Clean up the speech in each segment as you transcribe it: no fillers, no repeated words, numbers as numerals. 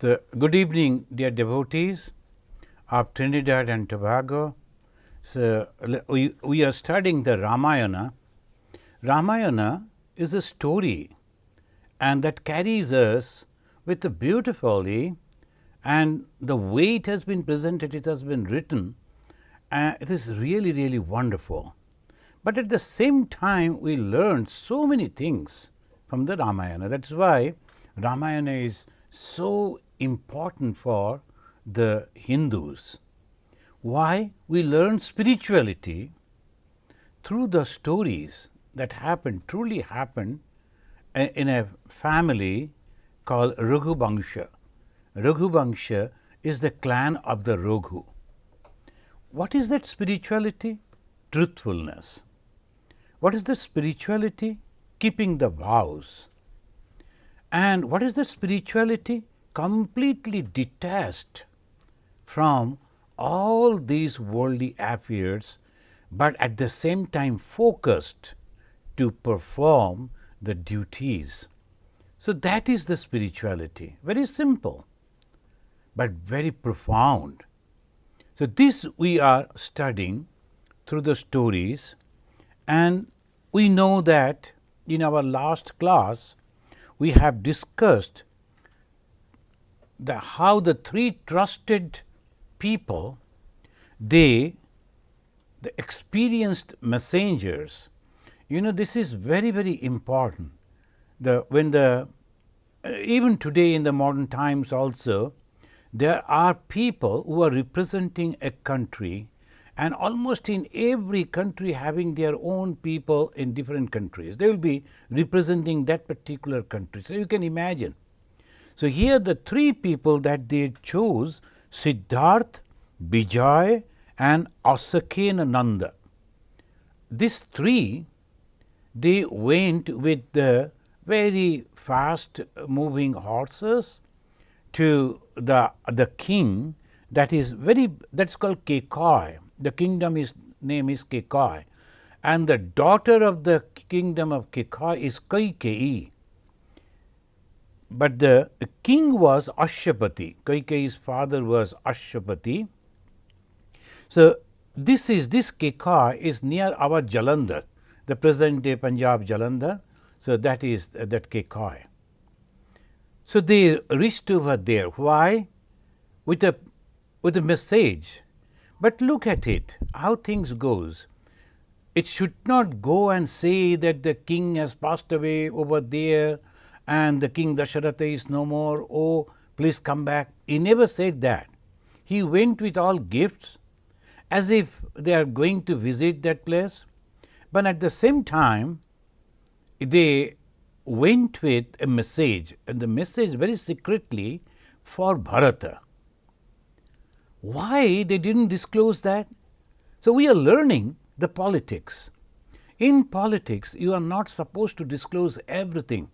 So, good evening, dear devotees of Trinidad and Tobago. So, we are studying the Ramayana. Ramayana is a story and that carries us with beautifully, and the way it has been presented, it has been written, it is really wonderful. But at the same time, we learn so many things from the Ramayana. That is why Ramayana is so important for the Hindus. Why? We learn spirituality through the stories that truly happened in a family called Raghuvansha. Raghuvansha is the clan of the Raghu. What is that spirituality? Truthfulness. What is the spirituality? Keeping the vows. And what is the spirituality? Completely detached from all these worldly affairs, but at the same time focused to perform the duties. So, that is the spirituality. Very simple, but very profound. So, this we are studying through the stories, and we know that in our last class we have discussed how the three trusted people, the experienced messengers. This is very important. Even today in the modern times also, there are people who are representing a country, and almost in every country having their own people in different countries. They will be representing that particular country. So, you can imagine. So, here the three people that they chose, Siddharth, Bijay and Asakenananda. These three, they went with the very fast moving horses to the king, that's called Kekai. The name is Kekai, and the daughter of the kingdom of Kekai is Kaikeyi. But the king was Ashapati. Kaikeyi's father was Ashapati. So, this Kekai is near our Jalandhar, the present day Punjab Jalandhar. So, that is that Kekai. So, they reached over there. Why? With a message. But look at it, how things goes. It should not go and say that the king has passed away over there and the king Dasharatha is no more. Oh, please come back. He never said that. He went with all gifts as if they are going to visit that place, but at the same time they went with a message, and the message very secretly for Bharata. Why they didn't disclose that? So, we are learning the politics. In politics, you are not supposed to disclose everything,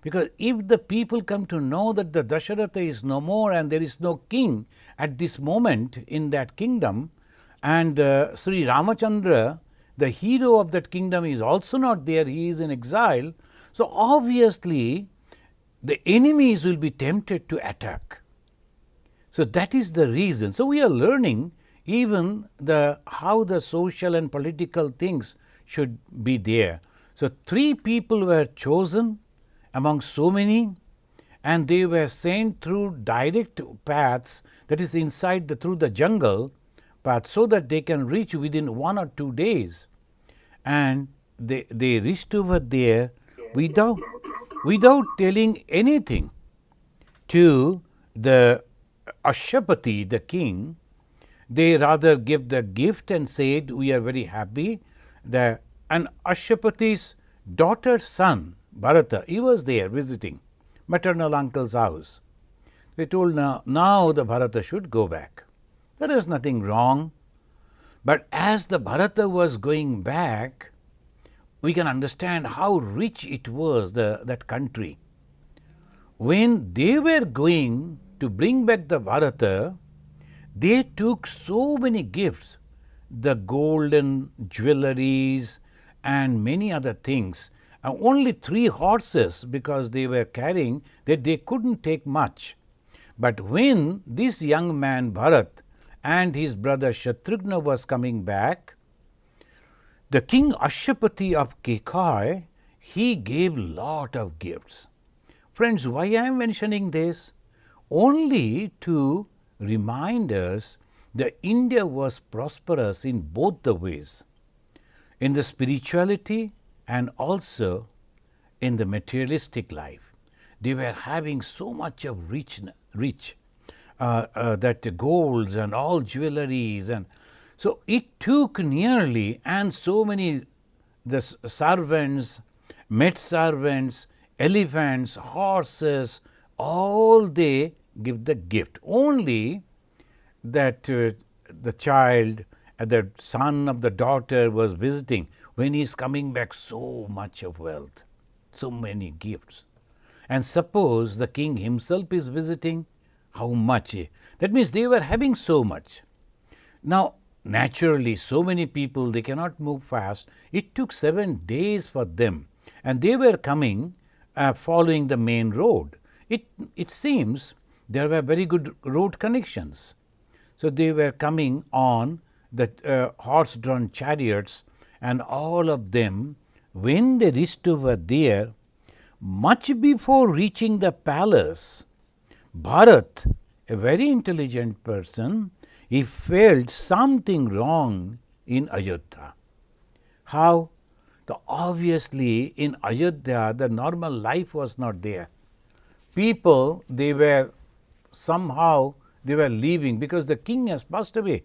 because if the people come to know that the Dasharatha is no more and there is no king at this moment in that kingdom, and Sri Ramachandra, the hero of that kingdom, is also not there, he is in exile. So, obviously, the enemies will be tempted to attack. So, that is the reason. So, we are learning even how the social and political things should be there. So, three people were chosen among so many, and they were sent through direct paths, that is through the jungle path, so that they can reach within 1 or 2 days. And they reached over there without telling anything to the Ashapati, the king. They rather gave the gift and said, we are very happy. And Ashapati's daughter's son, Bharata, he was there visiting maternal uncle's house. They told, now the Bharata should go back. There is nothing wrong. But as the Bharata was going back, we can understand how rich it was, that country. When they were going to bring back the Bharata, they took so many gifts, the golden jewelries and many other things. Only 3 horses, because they were carrying, that they couldn't take much. But when this young man Bharat and his brother Shatrughna was coming back, the king Ashwapati of Kekai, he gave lot of gifts. Friends, why I am mentioning this? Only to remind us that India was prosperous in both the ways, in the spirituality and also in the materialistic life. They were having so much of that golds and all jewelries, and so it took nearly, and so many the servants, maid servants, elephants, horses, all they give the gift. Only that the child, the son of the daughter was visiting, when he is coming back, so much of wealth, so many gifts. And suppose the king himself is visiting, how much? That means they were having so much. Now, naturally, so many people, they cannot move fast. It took 7 days for them, and they were coming following the main road. It seems there were very good road connections. So, they were coming on the horse-drawn chariots, and all of them, when they reached over there, much before reaching the palace, Bharat, a very intelligent person, he felt something wrong in Ayodhya. How? Obviously, in Ayodhya, the normal life was not there. People, they were somehow, they were leaving because the king has passed away.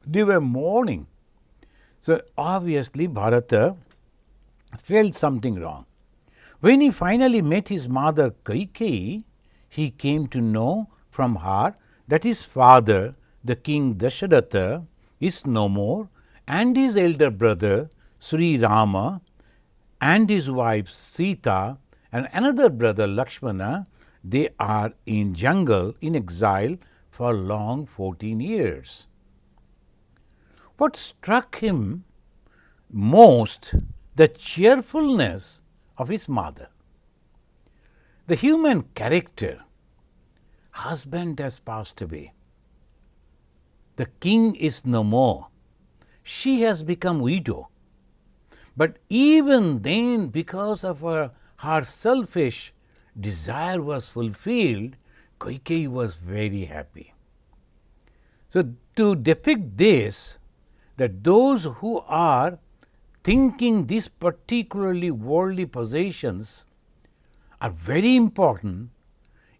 They were mourning. So, obviously, Bharata felt something wrong. When he finally met his mother Kaikeyi, he came to know from her that his father, the king Dasharatha, is no more, and his elder brother Sri Rama and his wife Sita and another brother Lakshmana, they are in jungle in exile for long 14 years. What struck him most, the cheerfulness of his mother. The human character. Husband has passed away. The king is no more. She has become widow. But even then, because of her selfish desire was fulfilled, Kaikeyi was very happy. So, to depict this, that those who are thinking these particularly worldly possessions are very important,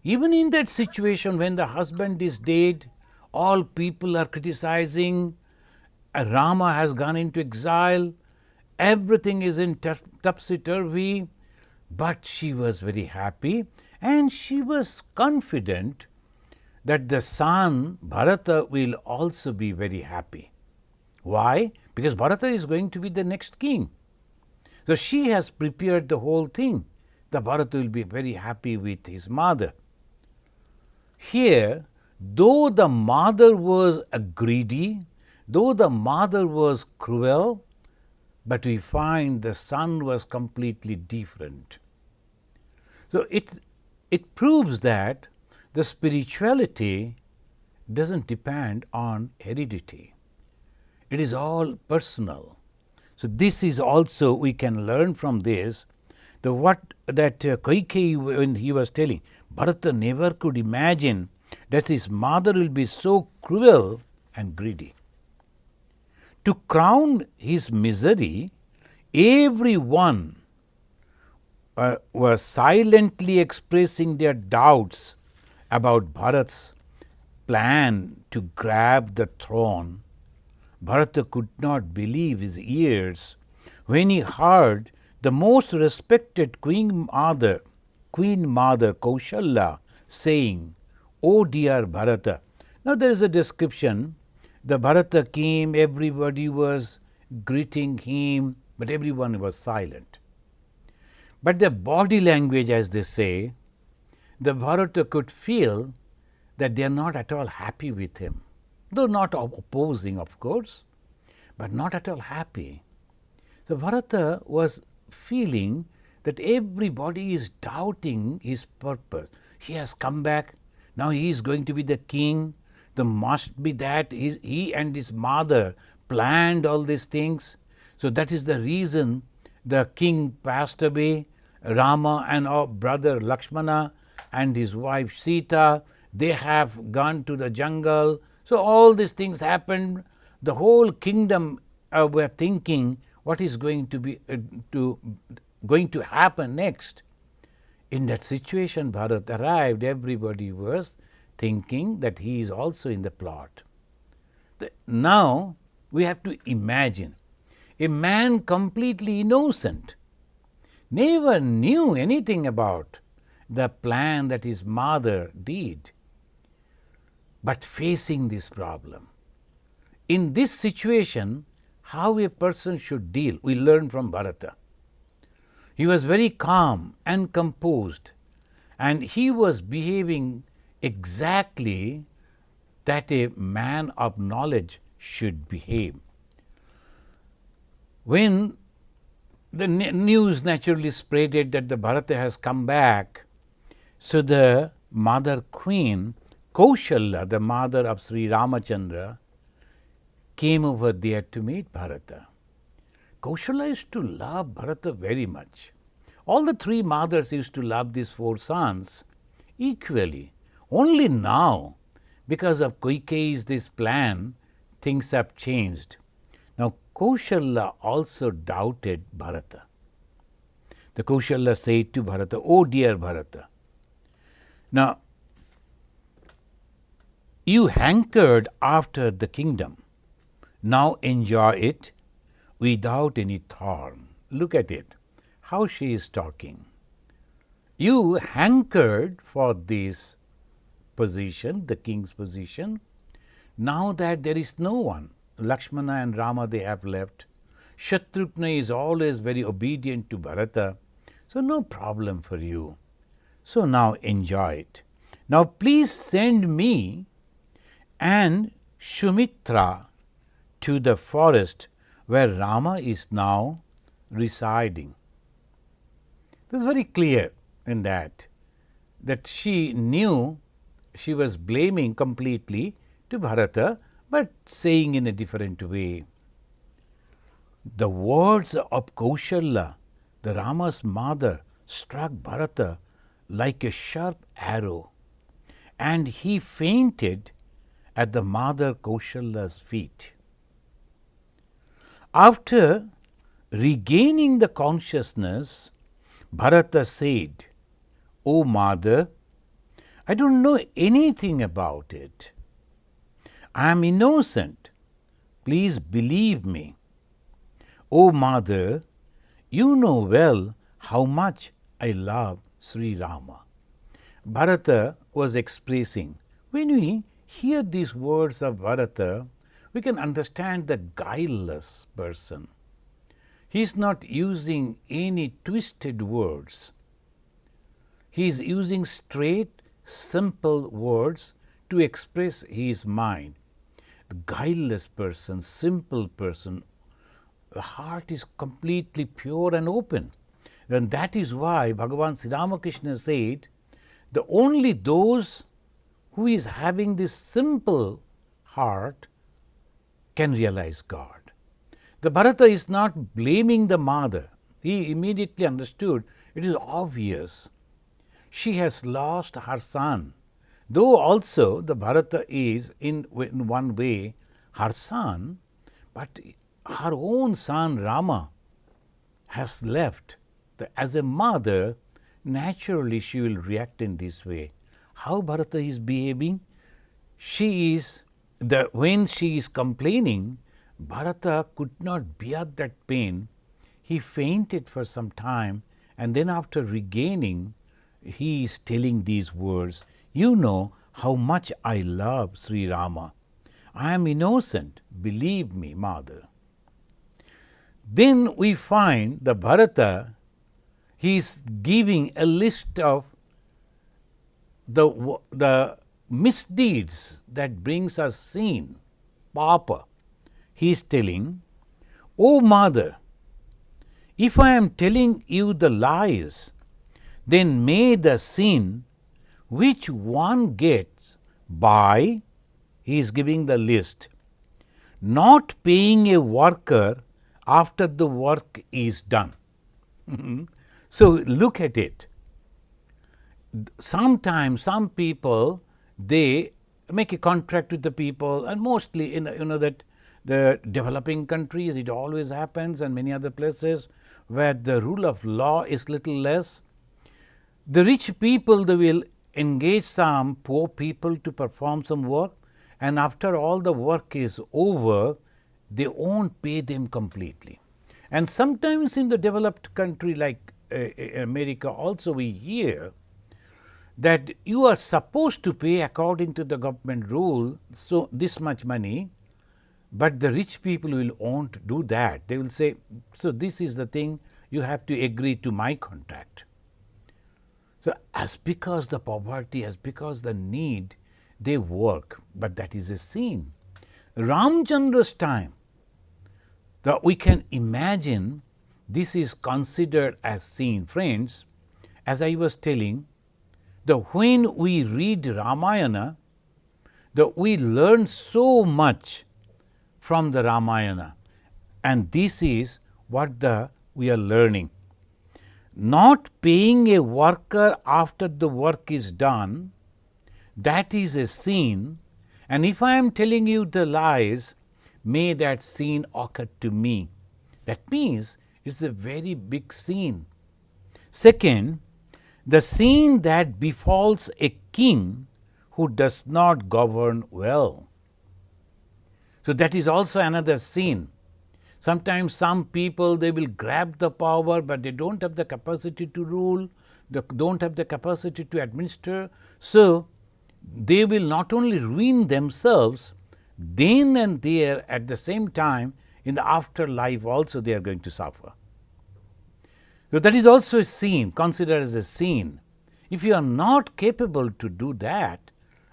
even in that situation when the husband is dead, all people are criticizing, Rama has gone into exile, everything is in topsy-turvy, but she was very happy and she was confident that the son Bharata will also be very happy. Why? Because Bharata is going to be the next king. So, she has prepared the whole thing. The Bharata will be very happy with his mother. Here, though the mother was greedy, though the mother was cruel, but we find the son was completely different. So, it proves that the spirituality doesn't depend on heredity. It is all personal. So, this is also we can learn from this, the what that Kaikeyi, when he was telling, Bharata never could imagine that his mother will be so cruel and greedy. To crown his misery, everyone was silently expressing their doubts about Bharat's plan to grab the throne. Bharata could not believe his ears when he heard the most respected Queen Mother Kaushalya saying, "Oh dear Bharata." Now there is a description. The Bharata came, everybody was greeting him, but everyone was silent. But the body language, as they say, the Bharata could feel that they are not at all happy with him, though not opposing, of course, but not at all happy. So, Bharata was feeling that everybody is doubting his purpose. He has come back. Now he is going to be the king. There must be that he and his mother planned all these things. So that is the reason the king passed away. Rama and our brother Lakshmana and his wife Sita, they have gone to the jungle. So all these things happened. The whole kingdom were thinking what is going to happen next. In that situation, Bharata arrived. Everybody was thinking that he is also in the plot. Now we have to imagine a man completely innocent, never knew anything about the plan that his mother did, but facing this problem. In this situation, how a person should deal, we learn from Bharata. He was very calm and composed, and he was behaving exactly that a man of knowledge should behave. When the news naturally spreaded that the Bharata has come back, so the mother queen, Kaushalya, the mother of Sri Ramachandra, came over there to meet Bharata. Kaushalya used to love Bharata very much. All the three mothers used to love these four sons equally. Only now, because of Kaikeyi's this plan, things have changed. Now Kaushalya also doubted Bharata. The Kaushalya said to Bharata, "Oh dear Bharata, now you hankered after the kingdom. Now enjoy it without any thorn." Look at it, how she is talking. You hankered for this position, the king's position. Now that there is no one, Lakshmana and Rama, they have left. Shatrughna is always very obedient to Bharata, so no problem for you. So now enjoy it. Now please send me and Shumitra to the forest where Rama is now residing. It is very clear in that she knew she was blaming completely to Bharata, but saying in a different way. The words of Kaushalya, the Rama's mother, struck Bharata like a sharp arrow, and he fainted at the mother Kaushalya's feet. After regaining the consciousness, Bharata said, "O mother, I don't know anything about it. I am innocent. Please believe me. O mother, you know well how much I love Sri Rama." Bharata was expressing. When we hear these words of Bharata, we can understand the guileless person. He is not using any twisted words. He is using straight, simple words to express his mind. The guileless person, simple person, the heart is completely pure and open. And that is why Bhagavan Sri Ramakrishna said, the only those who is having this simple heart can realize God. The Bharata is not blaming the mother. He immediately understood, it is obvious. She has lost her son. Though also the Bharata is in one way her son, but her own son Rama has left. As a mother, naturally she will react in this way. How Bharata is behaving? When she is complaining, Bharata could not bear that pain. He fainted for some time, and then after regaining, he is telling these words, "You know how much I love Sri Rama. I am innocent. Believe me, mother." Then we find the Bharata, he is giving a list of the misdeeds that brings us sin, papa. He is telling, "O mother, if I am telling you the lies, then may the sin which one gets by, he is giving the list, not paying a worker after the work is done. So, look at it. Sometimes some people, they make a contract with the people, and mostly in that the developing countries it always happens, and many other places where the rule of law is little less. The rich people, they will engage some poor people to perform some work, and after all the work is over, they won't pay them completely. And sometimes in the developed country like America also, we hear that you are supposed to pay according to the government rule, so this much money, but the rich people will won't do that. They will say, so this is the thing, you have to agree to my contract. So, as because the poverty, as because the need, they work, but that is a sin. Ramchandra's time, we can imagine this is considered as sin. Friends, as I was telling, when we read Ramayana, we learn so much from the Ramayana, and this is what we are learning. Not paying a worker after the work is done, that is a sin, and if I am telling you the lies, may that sin occur to me. That means it is a very big sin. Second, the sin that befalls a king who does not govern well. So, that is also another sin. Sometimes some people, they will grab the power, but they don't have the capacity to rule, they don't have the capacity to administer. So, they will not only ruin themselves, then and there at the same time in the afterlife also they are going to suffer. So, that is also a sin, considered as a sin. If you are not capable to do that,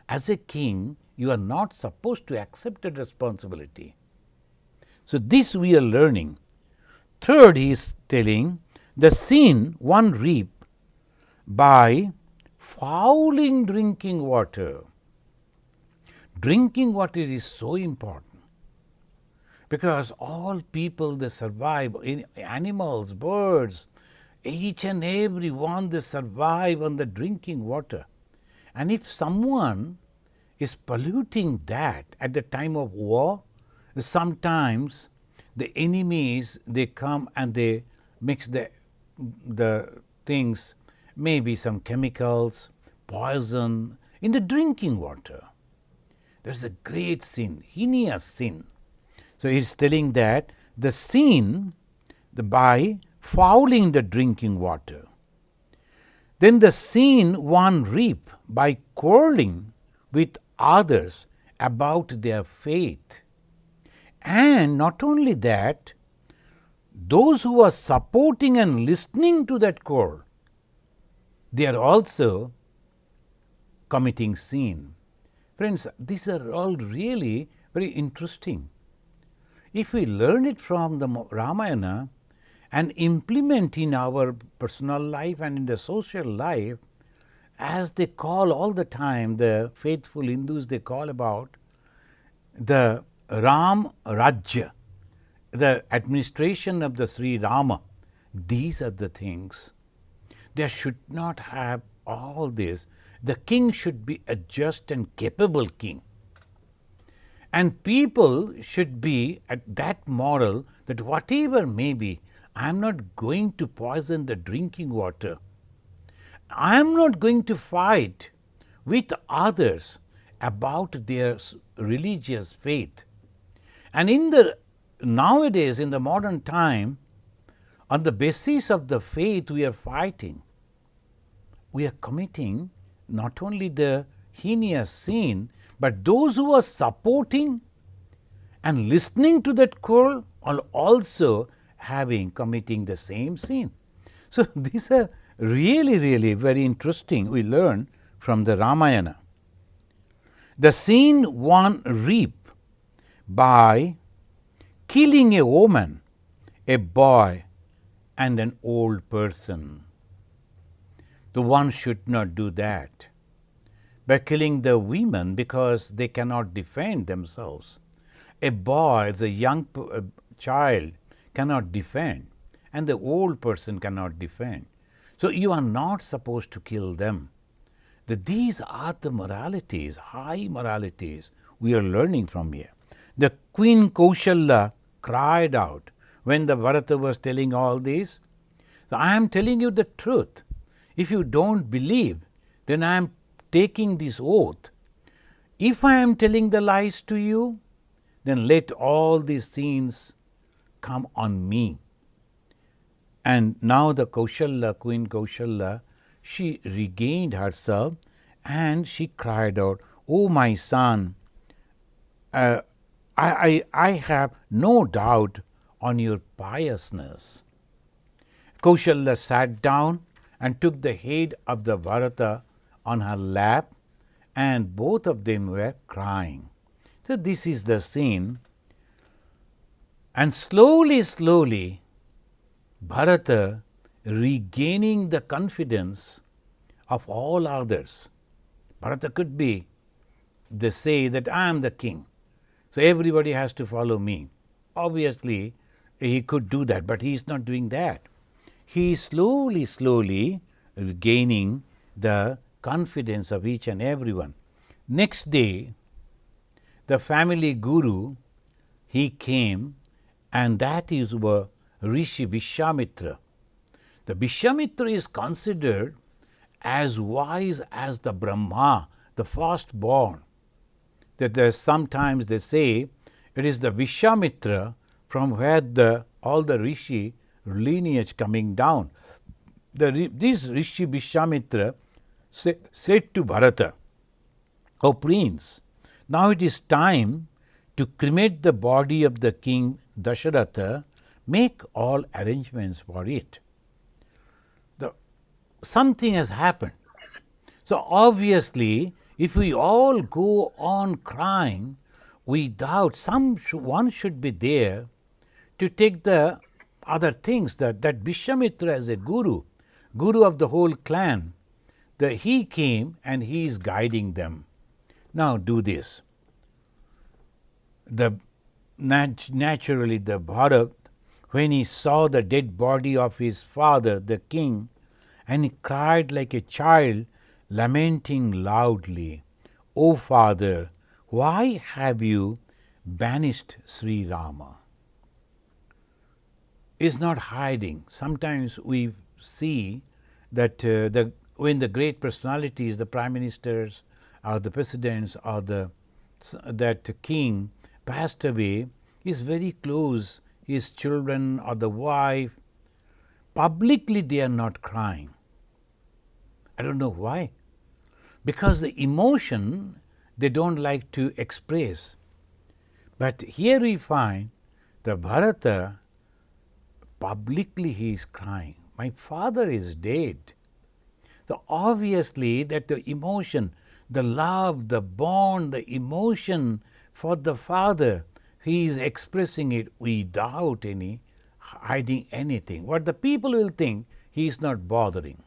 as a king, you are not supposed to accept that responsibility. So, this we are learning. Third, he is telling the sin one reap by fouling drinking water. Drinking water is so important, because all people, they survive, animals, birds, each and every one, they survive on the drinking water. And if someone is polluting that at the time of war, sometimes the enemies, they come and they mix the things, maybe some chemicals, poison in the drinking water. There is a great sin, heinous sin. So, he is telling that the sin by fouling the drinking water. Then the sin one reap by quarreling with others about their faith. And not only that, those who are supporting and listening to that quarrel, they are also committing sin. Friends, these are all really very interesting. If we learn it from the Ramayana and implement in our personal life and in the social life, as they call all the time, the faithful Hindus, they call about the Ram Rajya, the administration of the Sri Rama. These are the things. There should not have all this. The king should be a just and capable king. And people should be at that moral that whatever may be, I am not going to poison the drinking water. I am not going to fight with others about their religious faith. And in the nowadays, in the modern time, on the basis of the faith we are fighting, we are committing not only the heinous sin, but those who are supporting and listening to that quarrel are also committing the same sin. So, these are really very interesting, we learn from the Ramayana. The sin one reap by killing a woman, a boy and an old person. The one should not do that. by killing the women because they cannot defend themselves. A boy, as a young child, cannot defend, and the old person cannot defend. So you are not supposed to kill them. These are the moralities, high moralities we are learning from here. The Queen Kaushalya cried out when the Bharata was telling all this. So I am telling you the truth. If you don't believe, then I am taking this oath. If I am telling the lies to you, then let all these sins come on me. And now the Kaushalya, Queen Kaushalya, she regained herself and she cried out, "Oh my son, I have no doubt on your piousness." Kaushalya sat down and took the head of the Bharata on her lap, and both of them were crying. So this is the scene, and slowly, Bharata regaining the confidence of all others. Bharata could be, they say that I am the king, so everybody has to follow me. Obviously, he could do that, but he is not doing that. He is slowly regaining the confidence of each and everyone. Next day, the family guru, he came, and that is Rishi Vishwamitra. The Vishwamitra is considered as wise as the Brahma, the firstborn. That there's sometimes they say it is the Vishwamitra from where all the Rishi lineage coming down. This Rishi Vishwamitra said to Bharata, "O Prince, now it is time to cremate the body of the king Dasharatha. Make all arrangements for it." Something has happened. So obviously, if we all go on crying without one should be there to take the other things, that Vishwamitra as a guru of the whole clan, he came and he is guiding them. Now do this. Naturally the Bharata, when he saw the dead body of his father, the king, and he cried like a child, lamenting loudly, "O father, why have you banished Sri Rama?" Is not hiding. Sometimes we see that when the great personalities, the prime ministers or the presidents or that king passed away, is very close, his children or the wife, publicly they are not crying. I don't know why. Because the emotion they don't like to express. But here we find the Bharata, publicly he is crying, "My father is dead." So obviously that the emotion, the love, the bond, the emotion for the father, he is expressing it without any hiding anything. What the people will think, he is not bothering.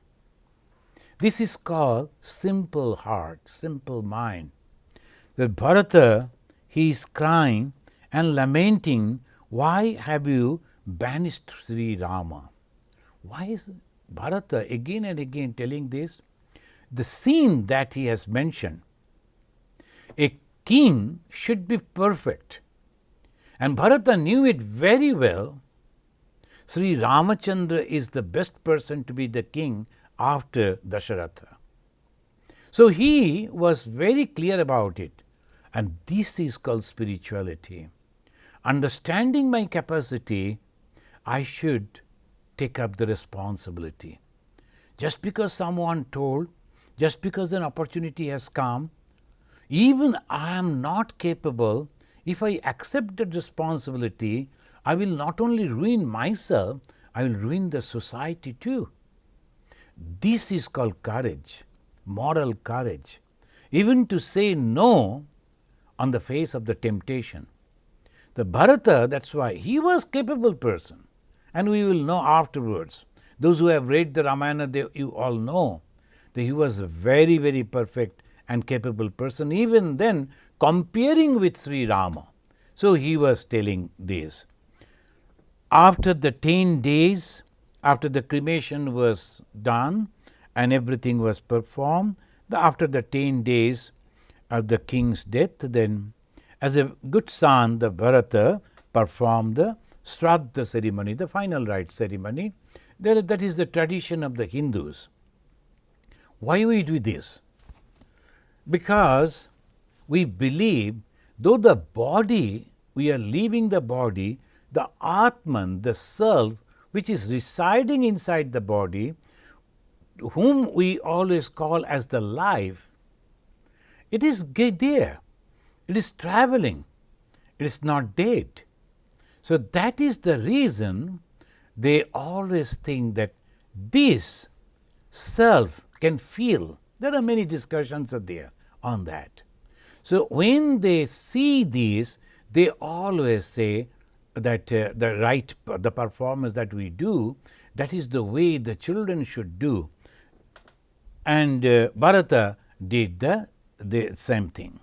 This is called simple heart, simple mind. The Bharata, he is crying and lamenting, "Why have you banished Sri Rama?" Why is Bharata again and again telling this? The scene that he has mentioned, a king should be perfect, and Bharata knew it very well. Sri Ramachandra is the best person to be the king after Dasharatha. So he was very clear about it, and this is called spirituality. Understanding my capacity, I should take up the responsibility. Just because someone told, just because an opportunity has come, even I am not capable, if I accept that responsibility, I will not only ruin myself, I will ruin the society too. This is called courage, moral courage, even to say no on the face of the temptation. The Bharata, that's why he was a capable person, and we will know afterwards. Those who have read the Ramayana, you all know that he was very, very perfect and capable person, even then comparing with Sri Rama. So he was telling this. After the 10 days, after the cremation was done and everything was performed, after the 10 days of the king's death, then as a good son, the Bharata performed the Shraddha ceremony, the final rite ceremony. That is the tradition of the Hindus. Why we do this? Because we believe, though the body, we are leaving the body, the Atman, the self, which is residing inside the body, whom we always call as the life, it is there. It is traveling. It is not dead. So that is the reason they always think that this self can feel. There are many discussions there on that. So when they see this, they always say that the performance that we do, that is the way the children should do. And Bharata did the same thing.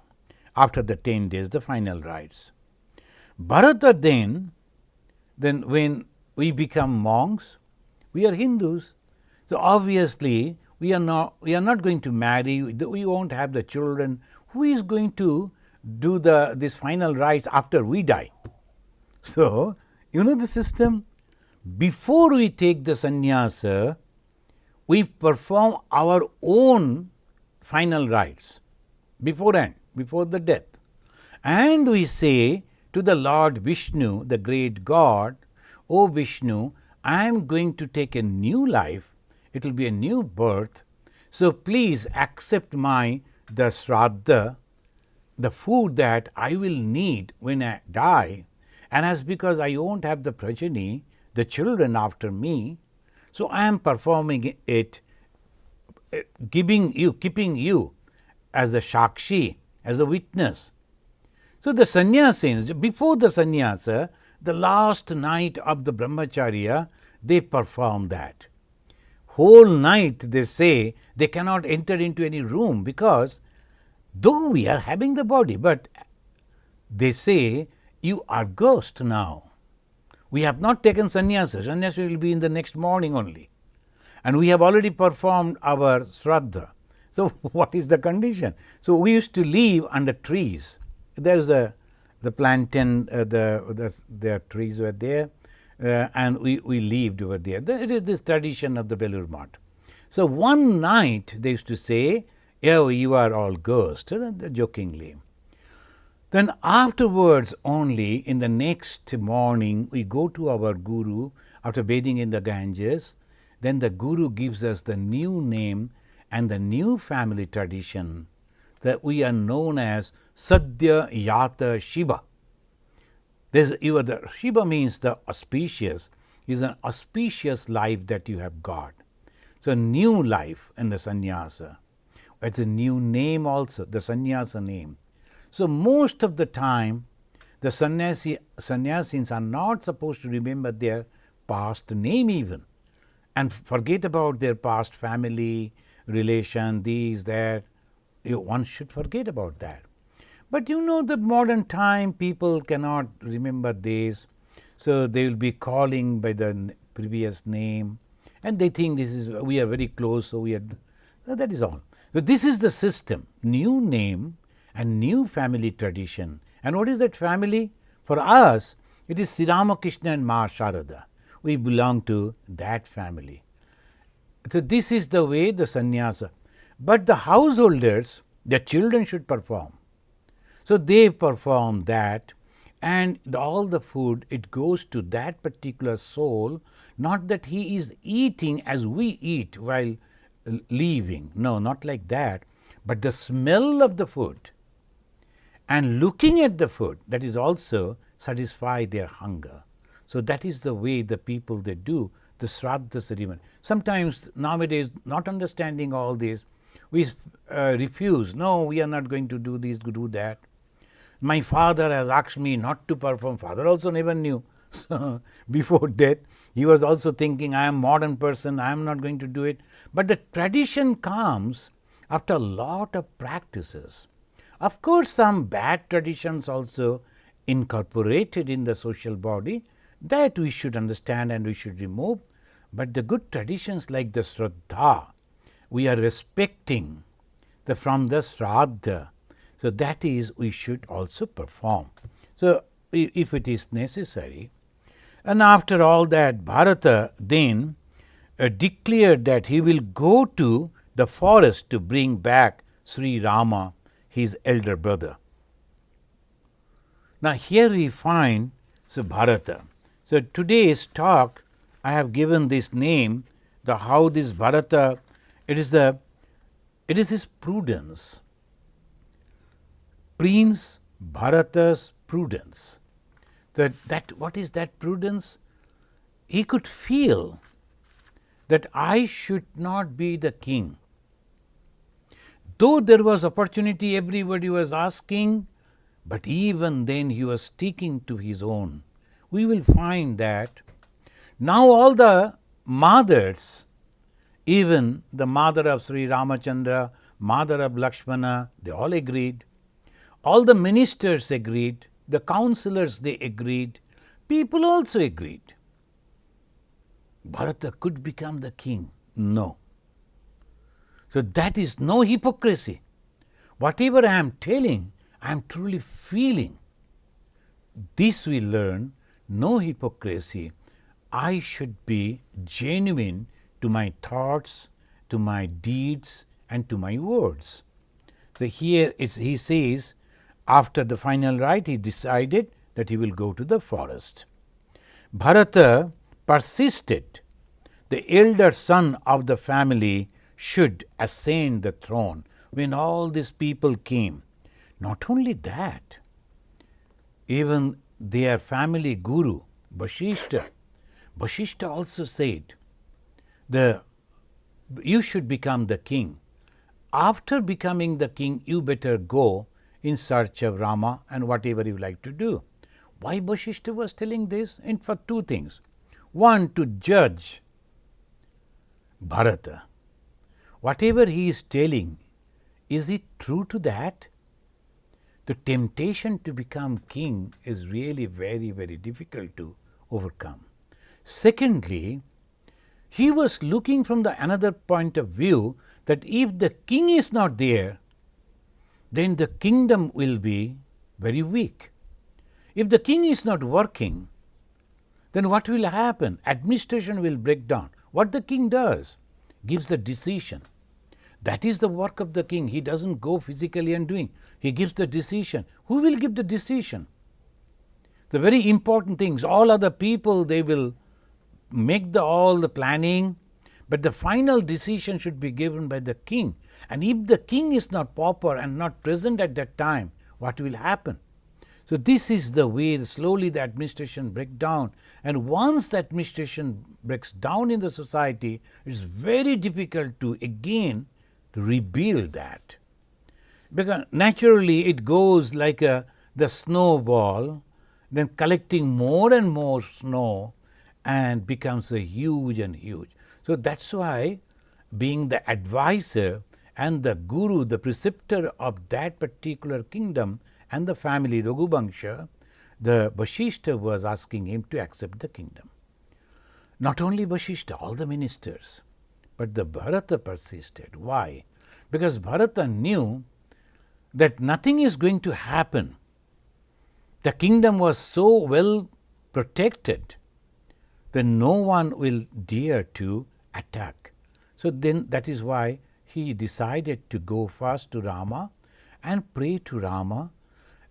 After the 10 days, the final rites. Bharata then when we become monks, we are Hindus. So obviously, we are not going to marry. We won't have the children. Who is going to do this final rites after we die? So you know the system. Before we take the sannyasa, we perform our own final rites beforehand, before the death, and we say to the Lord Vishnu, the great God, O Vishnu, I am going to take a new life. It will be a new birth. So please accept the Shraddha, the food that I will need when I die. And as because I won't have the progeny, the children after me, so I am performing it, keeping you as a Shakshi, as a witness. So the sannyasins, before the sannyasa, the last night of the brahmacharya, they perform that. Whole night they say they cannot enter into any room, because though we are having the body, but they say you are ghost now. We have not taken sannyasa. Sannyasa will be in the next morning only. And we have already performed our Shraddha. So what is the condition? So we used to live under trees. There is the plantain, the trees were there, and we lived over there. It is this tradition of the Belur Math. So one night they used to say, oh, you are all ghosts, jokingly. Then afterwards only, in the next morning, we go to our Guru after bathing in the Ganges. Then the Guru gives us the new name and the new family tradition, that we are known as Sadhya Yata Shiva. Shiva means the auspicious, is an auspicious life that you have got. So new life in the sannyasa. It's a new name also, the sannyasa name. So most of the time, the sannyasins are not supposed to remember their past name even, and forget about their past family, relation, these, that. One should forget about that. But you know, the modern time, people cannot remember this. So they will be calling by the previous name, and they think we are very close, so that is all. So this is the system, new name and new family tradition. And what is that family? For us, it is Sri Ramakrishna and Ma Sharada. We belong to that family. So this is the way the sannyasa. But the householders, their children should perform. So they perform that, and all the food, it goes to that particular soul, not that he is eating as we eat while leaving. No, not like that. But the smell of the food and looking at the food, that is also satisfy their hunger. So that is the way the people, they do the Shraddha ceremony. Sometimes nowadays, not understanding all this, we refuse. No, we are not going to do this, do that. My father has asked me not to perform. Father also never knew. So before death, he was also thinking, I am a modern person, I am not going to do it. But the tradition comes after a lot of practices. Of course, some bad traditions also incorporated in the social body that we should understand and we should remove, but the good traditions like the Shraddha, we are respecting from the Shraddha. So, that is we should also perform. So, if it is necessary, and after all that, Bharata then declared that he will go to the forest to bring back Sri Rama, his elder brother. Now, here we find Bharata. So, today's talk I have given this name, the how this Bharata, it is his prudence, Prince Bharata's prudence. That what is that prudence? He could feel that I should not be the king. Though there was opportunity, everybody was asking, but even then he was sticking to his own. We will find that now all the mothers, even the mother of Sri Ramachandra, mother of Lakshmana, they all agreed. All the ministers agreed, the councillors they agreed, people also agreed. Bharata could become the king. No. So, that is no hypocrisy. Whatever I am telling, I am truly feeling. This we learn, no hypocrisy. I should be genuine to my thoughts, to my deeds, and to my words. So, here he says, after the final rite, he decided that he will go to the forest. Bharata persisted. The elder son of the family should ascend the throne when all these people came. Not only that, even their family guru, Vasishtha also said, you should become the king. After becoming the king, you better go in search of Rama and whatever you like to do. Why Vasishtha was telling this? And for two things. One, to judge Bharata. Whatever he is telling, is it true to that? The temptation to become king is really very, very difficult to overcome. Secondly, he was looking from the another point of view that if the king is not there, then the kingdom will be very weak. If the king is not working, then what will happen? Administration will break down. What the king does? Gives the decision. That is the work of the king. He doesn't go physically and doing. He gives the decision. Who will give the decision? The very important things. All other people, they will make all the planning, but the final decision should be given by the king. And if the king is not proper and not present at that time, what will happen? So, this is the way slowly the administration breaks down, and once the administration breaks down in the society, it is very difficult to again rebuild that. Because naturally it goes like the snowball, then collecting more and more snow and becomes a huge and huge. So, that is why being the advisor and the guru, the preceptor of that particular kingdom and the family Raghuvansha, the Vasishtha was asking him to accept the kingdom. Not only Vasishtha, all the ministers, but the Bharata persisted. Why? Because Bharata knew that nothing is going to happen. The kingdom was so well protected that no one will dare to attack. So, then that is why he decided to go first to Rama and pray to Rama,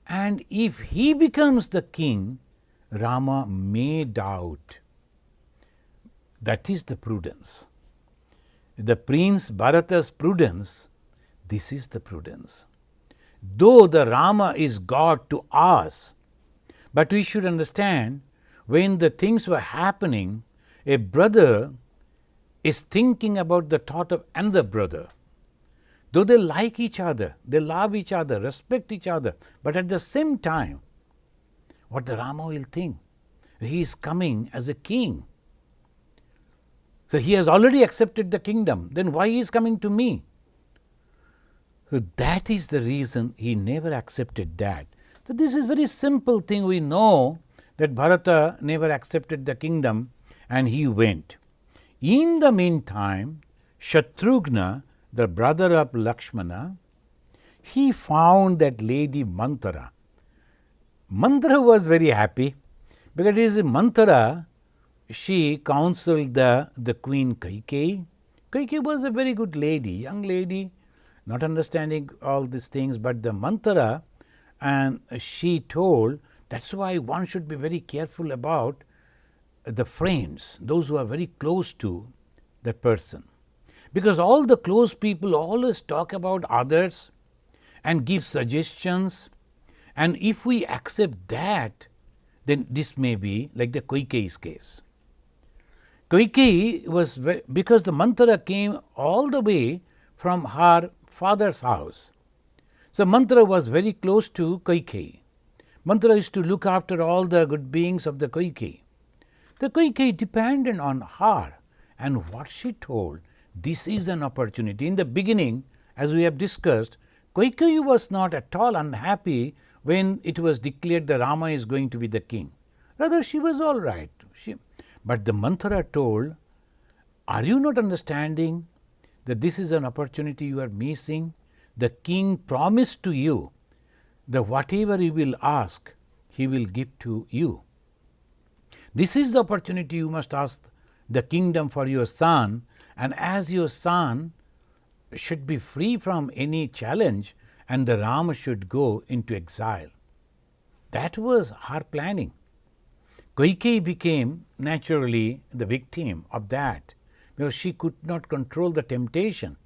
and if he becomes the king, Rama may doubt. That is the prudence. The Prince Bharata's prudence, this is the prudence. Though the Rama is God to us, but we should understand when the things were happening, a brother is thinking about the thought of another brother. Though they like each other, they love each other, respect each other, but at the same time, what the Rama will think? He is coming as a king. So, he has already accepted the kingdom, then why he is coming to me? So that is the reason he never accepted that. So this is very simple thing. We know that Bharata never accepted the kingdom and he went. In the meantime, Shatrughna, the brother of Lakshmana, he found that lady Manthara. Manthara was very happy because it is Manthara, she counseled the queen Kaikeyi. Kaikeyi was a very good lady, young lady, not understanding all these things, but the Manthara, and she told, that's why one should be very careful about the friends, those who are very close to that person. Because all the close people always talk about others and give suggestions, and if we accept that, then this may be like the Kaikeyi's case. Kaikeyi was, because the Manthara came all the way from her father's house. So Manthara was very close to Kaikeyi. Manthara used to look after all the good beings of the Kaikeyi. The Kaikeyi depended on her, and what she told, this is an opportunity. In the beginning, as we have discussed, Kaikeyi was not at all unhappy when it was declared that Rama is going to be the king. Rather, she was all right. But the Manthara told, are you not understanding that this is an opportunity you are missing? The king promised to you that whatever you will ask, he will give to you. This is the opportunity you must ask the kingdom for your son, and as your son should be free from any challenge, and the Rama should go into exile. That was her planning. Kaikeyi became naturally the victim of that, because she could not control the temptation.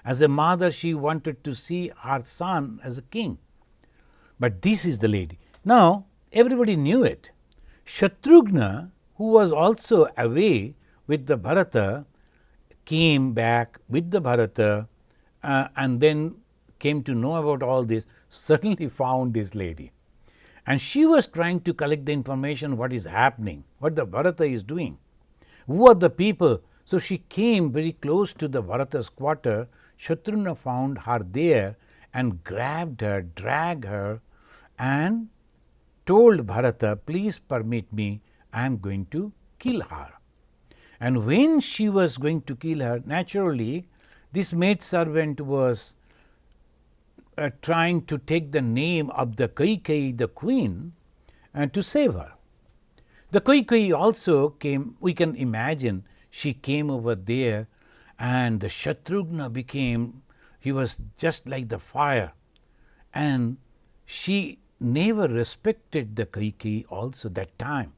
As a mother, she wanted to see her son as a king. But this is the lady. Now, everybody knew it. Shatrughna, who was also away with the Bharata, came back with the Bharata and then came to know about all this, suddenly found this lady. And she was trying to collect the information, what is happening, what the Bharata is doing, who are the people. So she came very close to the Bharata's quarter. Shatrughna found her there and grabbed her, dragged her, and told Bharata, please permit me, I am going to kill her. And when she was going to kill her, naturally, this maidservant was trying to take the name of the Kaikeyi, the queen, and to save her. The Kaikeyi also came, we can imagine, she came over there, and the Shatrughna became, he was just like the fire, and she never respected the Kaikeyi also that time,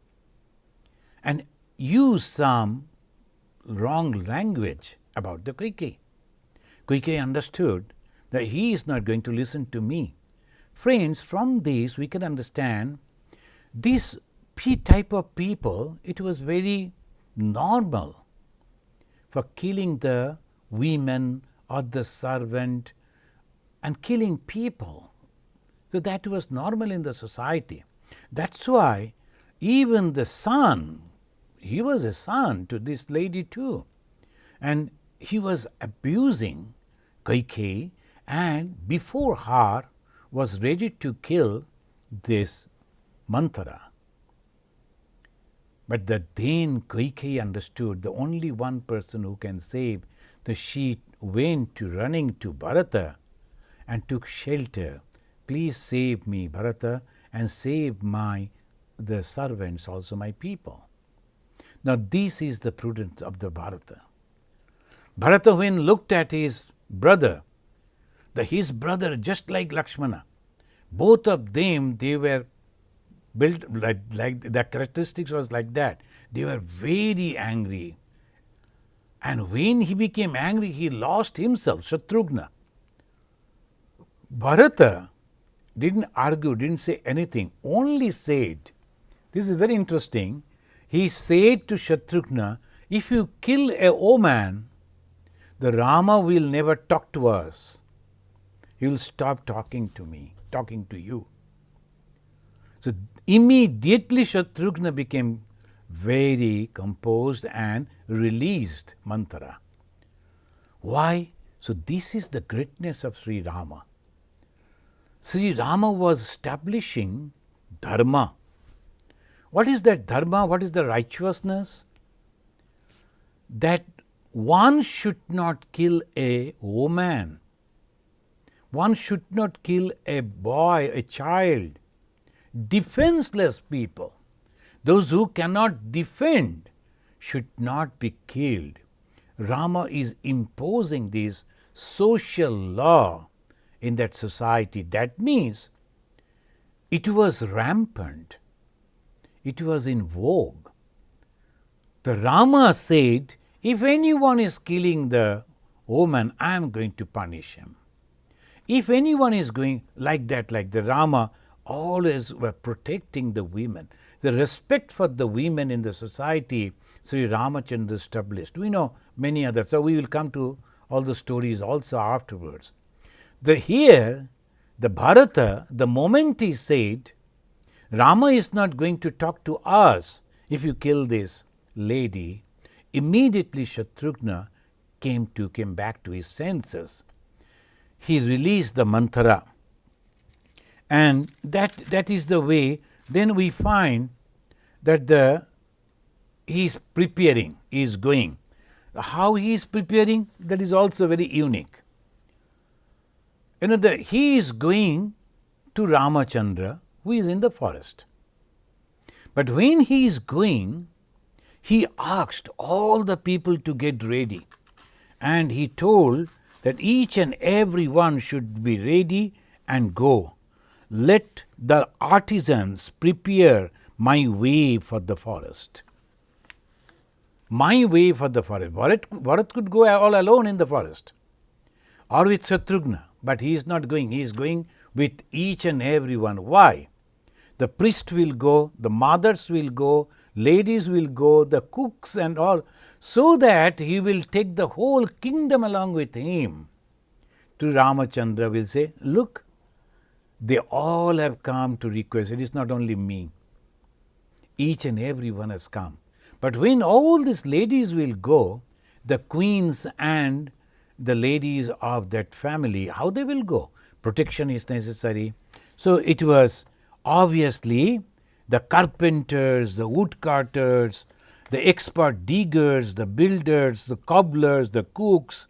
and used some wrong language about the Kaikeyi. Kaikeyi understood that he is not going to listen to me. Friends, from this we can understand this type of people, it was very normal for killing the women or the servant and killing people. So that was normal in the society. That's why even the son, he was a son to this lady too, and he was abusing Kaikeyi, and before her was ready to kill this Manthara. But then Kaikeyi understood the only one person who can save, so she went to running to Bharata and took shelter. Please save me, Bharata, and save the servants, also my people. Now this is the prudence of the Bharata. Bharata, when looked at his brother, his brother just like Lakshmana, both of them, they were built like the characteristics was like that. They were very angry. And when he became angry, he lost himself, Shatrughna. Bharata didn't argue, didn't say anything, only said, this is very interesting, he said to Shatrughna, if you kill a woman, the Rama will never talk to us. He will stop talking to me, talking to you. So immediately Shatrughna became very composed and released Manthara. Why? So this is the greatness of Sri Rama. Sri Rama was establishing dharma. What is that dharma? What is the righteousness? That one should not kill a woman. One should not kill a boy, a child, defenseless people. Those who cannot defend should not be killed. Rama is imposing this social law in that society. That means it was rampant. It was in vogue. The Rama said, if anyone is killing the woman, I am going to punish him. If anyone is going like that, like the Rama, always were protecting the women. The respect for the women in the society, Sri Ramachandra established. We know many others. So we will come to all the stories also afterwards. Here, the Bharata, the moment he said, Rama is not going to talk to us if you kill this lady, immediately Shatrughna came back to his senses. He released the mantra, and that is the way. Then we find that he is preparing, he is going. How he is preparing, that is also very unique. He is going to Ramachandra, who is in the forest. But when he is going, he asked all the people to get ready, and he told that each and every one should be ready and go. Let the artisans prepare my way for the forest. My way for the forest. Bharat could go all alone in the forest or with Shatrughna, but he is not going. He is going with each and every one. Why? The priest will go, the mothers will go, ladies will go, the cooks and all, so that he will take the whole kingdom along with him. To Ramachandra will say, look, they all have come to request. It is not only me. Each and every one has come. But when all these ladies will go, the queens and the ladies of that family, how they will go? Protection is necessary. So it was obviously the carpenters, the woodcutters, the expert diggers, the builders, the cobblers, the cooks,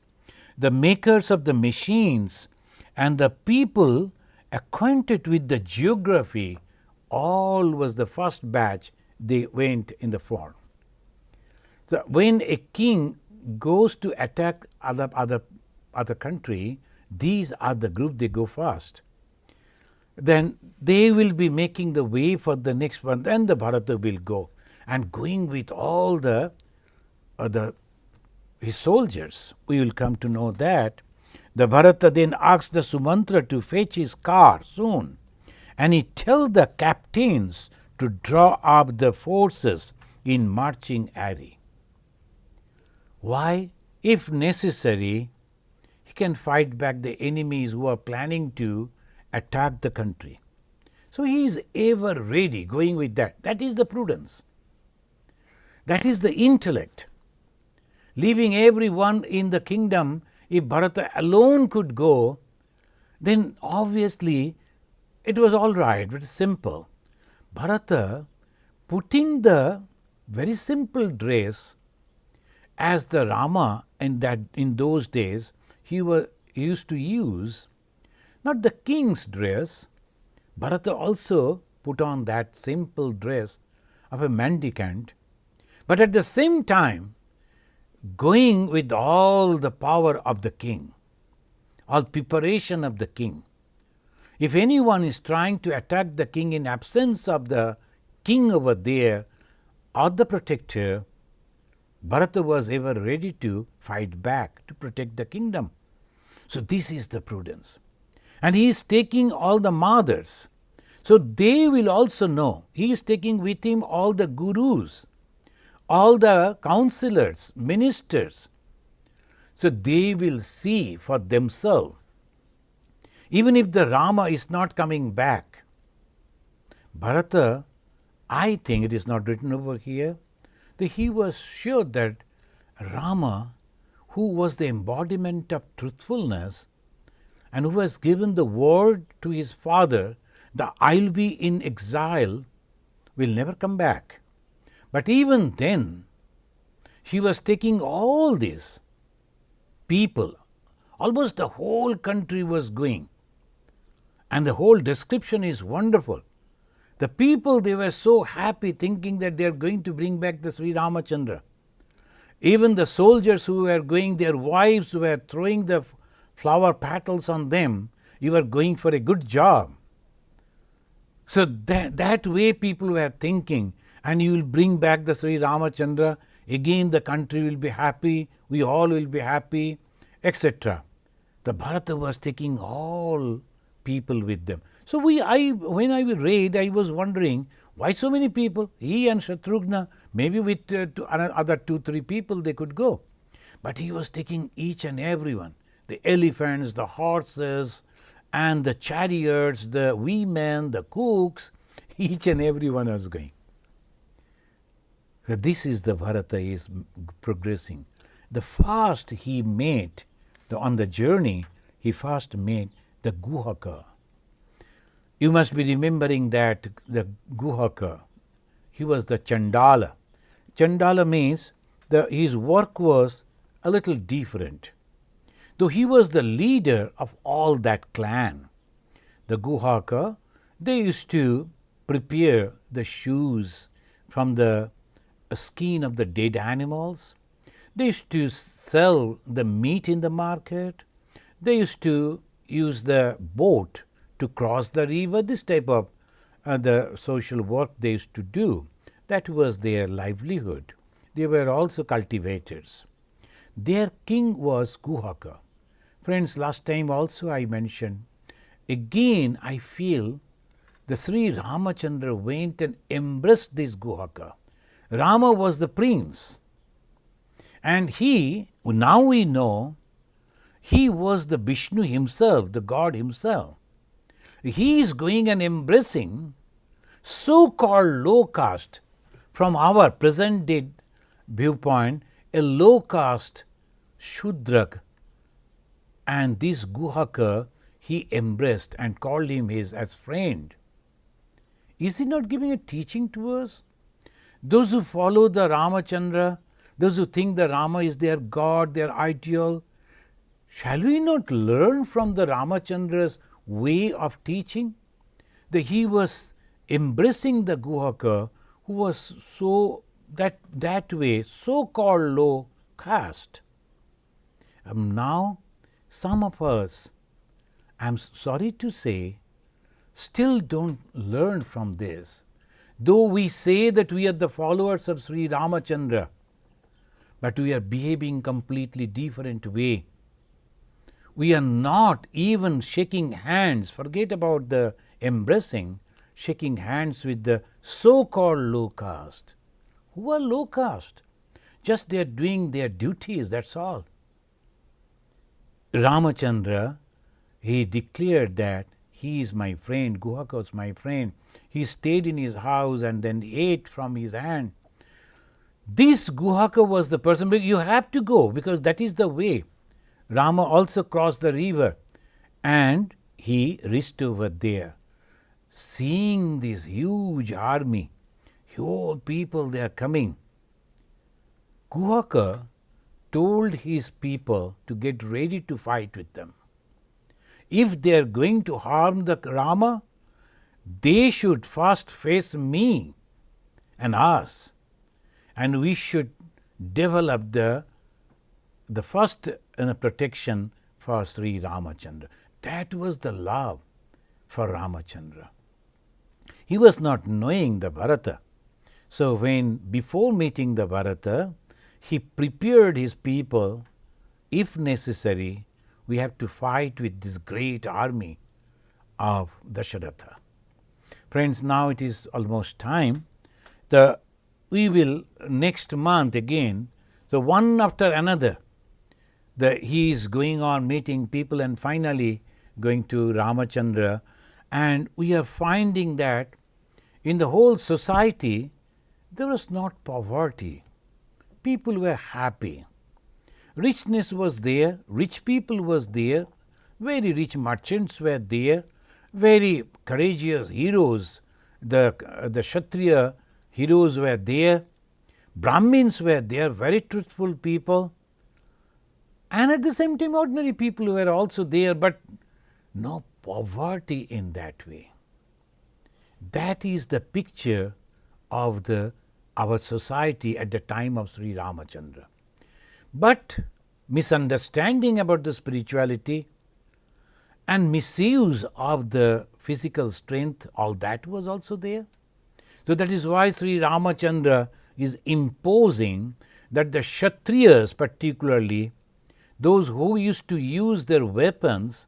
the makers of the machines, and the people acquainted with the geography, all was the first batch. They went in the front. So when a king goes to attack other country, these are the group they go first. Then they will be making the way for the next one. Then the Bharata will go, and going with all his soldiers. We will come to know that. The Bharata then asked the Sumantra to fetch his car soon, and he tell the captains to draw up the forces in marching array. Why? If necessary, he can fight back the enemies who are planning to attack the country. So he is ever ready, going with that. That is the prudence. That is the intellect. Leaving everyone in the kingdom, if Bharata alone could go, then obviously it was all right, but simple. Bharata putting the very simple dress as the Rama in those days, he used to use not the king's dress. Bharata also put on that simple dress of a mendicant, but at the same time going with all the power of the king, all preparation of the king. If anyone is trying to attack the king in absence of the king over there or the protector, Bharata was ever ready to fight back to protect the kingdom. So this is the prudence. And he is taking all the mothers. So they will also know. He is taking with him all the gurus, all the counselors, ministers. So they will see for themselves. Even if the Rama is not coming back, Bharata, I think it is not written over here, that he was sure that Rama, who was the embodiment of truthfulness and who has given the word to his father that I'll be in exile, will never come back. But even then, he was taking all these people, almost the whole country was going. And the whole description is wonderful. The people, they were so happy thinking that they are going to bring back the Sri Ramachandra. Even the soldiers who were going, their wives were throwing the flower petals on them. You are going for a good job. So that way people were thinking, and you will bring back the Sri Ramachandra, again the country will be happy, we all will be happy, etc. The Bharata was taking all people with them. So when I read, I was wondering, why so many people? He and Shatrughna, maybe with other 2-3 people they could go. But he was taking each and every one, the elephants, the horses, and the chariots, the women, the cooks, each and every one was going. So this is the Bharata is progressing. The first he made, on the journey, he first made the Guhaka. You must be remembering that the Guhaka, he was the Chandala. Chandala means his work was a little different. Though he was the leader of all that clan, the Guhaka, they used to prepare the shoes from the skin of the dead animals. They used to sell the meat in the market. They used to use the boat to cross the river. This type of the social work they used to do. That was their livelihood. They were also cultivators. Their king was Guhaka. Friends, last time also I mentioned, again I feel the Sri Ramachandra went and embraced this Guhaka. Rama was the prince, and he, now we know, he was the Vishnu himself, the God himself. He is going and embracing so-called low caste, from our present day viewpoint, a low caste Shudrak, and this Guhaka he embraced and called him his as friend. Is he not giving a teaching to us? Those who follow the Ramachandra, those who think the Rama is their God, their ideal, shall we not learn from the Ramachandra's way of teaching? That he was embracing the Guhaka, who was so that way so-called low caste. Now, some of us, I am sorry to say, still don't learn from this. Though we say that we are the followers of Sri Ramachandra, but we are behaving completely different way. We are not even shaking hands, forget about the embracing, shaking hands with the so-called low caste. Who are low caste? Just they are doing their duties, that's all. Ramachandra, he declared that he is my friend, Guhaka was my friend. He stayed in his house and then ate from his hand. This Guhaka was the person, you have to go because that is the way. Rama also crossed the river and he reached over there. Seeing this huge army, huge people they are coming, Guhaka told his people to get ready to fight with them. If they are going to harm the Rama, they should first face me and us, and we should develop the first protection for Sri Ramachandra. That was the love for Ramachandra. He was not knowing the Bharata. So before meeting the Bharata, he prepared his people, if necessary, we have to fight with this great army of Dasharatha. Friends, now it is almost time. We will next month again, so one after another, he is going on meeting people and finally going to Ramachandra, and we are finding that in the whole society there was not poverty. People were happy. Richness was there, rich people was there, very rich merchants were there, very courageous heroes, the Kshatriya heroes were there, Brahmins were there, very truthful people, and at the same time ordinary people were also there, but no poverty in that way. That is the picture of our society at the time of Sri Ramachandra. But misunderstanding about the spirituality and misuse of the physical strength, all that was also there. So, that is why Sri Ramachandra is imposing that the Kshatriyas, particularly those who used to use their weapons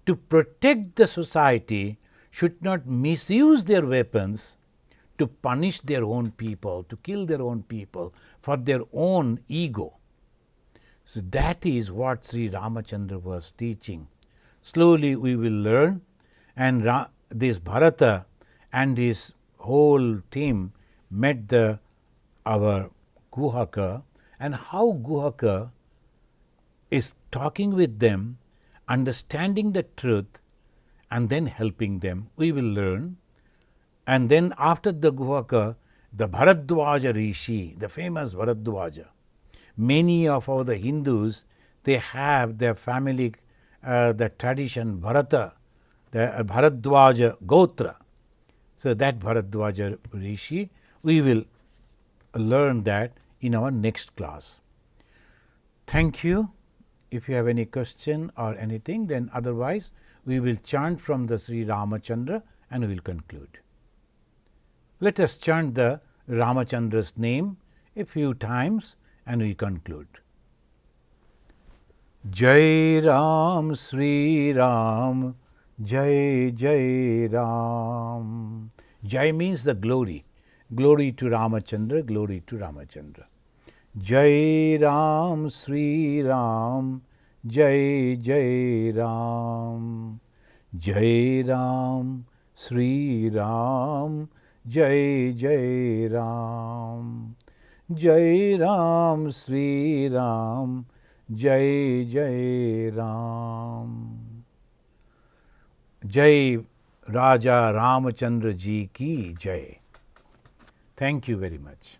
to protect the society, should not misuse their weapons to punish their own people, to kill their own people for their own ego. So, that is what Sri Ramachandra was teaching. Slowly we will learn, and this Bharata and his whole team met our Guhaka, and how Guhaka is talking with them, understanding the truth, and then helping them. We will learn. And then after the Guhaka, the Bharadwaja Rishi, the famous Bharadwaja. Many of the Hindus, they have their family, the tradition Bharata, the Bharadwaja Gotra. So, that Bharadwaja Rishi, we will learn that in our next class. Thank you. If you have any question or anything, then otherwise we will chant from the Sri Ramachandra and we will conclude. Let us chant the Ramachandra's name a few times and we conclude. Jai Ram, Sri Ram, Jai Jai Ram. Jai means the glory. Glory to Ramachandra, glory to Ramachandra. Jai Ram, Sri Ram, Jai Jai Ram. Jai Ram, Sri Ram, Jai Jai Ram. Jai Ram, Sri Ram, Jai Jai Ram. Jai Raja Ramachandra Ji ki Jai. Thank you very much.